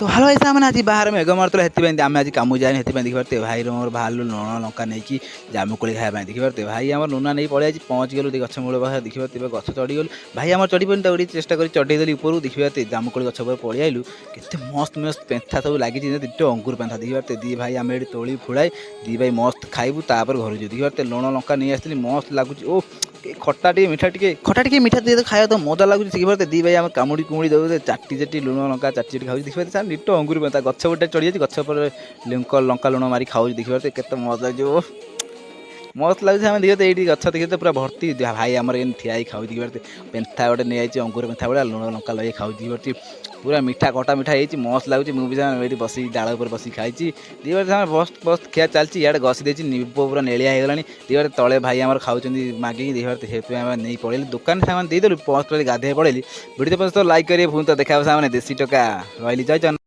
तो हलो ऐसा मैंने आज बाहर मेघ मारते हेल्ला आम आज कम जाए देखिए भाई मोर बाहर लुण लंका नहीं जामुकोली खाया देखिए भाई आम लुना नहीं पड़े आज पहुँच गलु गछ मूल बाहर देखिए गछ चढ़ीगलु भाई आम चढ़ी पड़ी चेस्ट कर चढ़ेदेली ऊपर देखिए जामुकोली गछ पड़े आइलु के मस्त मस्त पेंथा सब लगी दीटे अंकुर पेंथा देखिए दी भाई आम ये तोली फुड़ाई दी भाई मस्त खाइबू तापर घर जो देखिए लुण लंका नहीं आसती मस्त लगुच ओ खट्टा टे खट्टा टे मीठा दे खाया तो मजा लगुच देखिए दी भाई आम कामुड़ी कुमुड़ी दे चाटी चाटी लुण लंका चाटी चाटी खाऊ देखिए निट अंगुर पेंथा गछ गोटे चढ़ी जाए गछ पर लंका लुण मारी खाऊ देखिए के मजा जो मस्त लगे आम देखिए ये गछ देखिए पूरा भर्ती भाई आमर एन ठिया खाऊ देखिए पेंथा गोटे नहीं अंगुर पेंथा भाया लुण लंका लगे खाऊ देखिए पूरा मीठा खटा मीठा होती मस्त लगुच मुझे बस डाल पर बस खाई देखिए मस्त मस्त खिया चलती इे घसी देती निब पूरा नेलिया हो गला देखिए तले भाई आम खाऊँ मागिक देखिए से नहीं पड़े दुकान से देदेलु पहुँच गाधे पड़ेली वीडियो तो लाइक करेंगे पुणी तो देखा देसी टका रही जय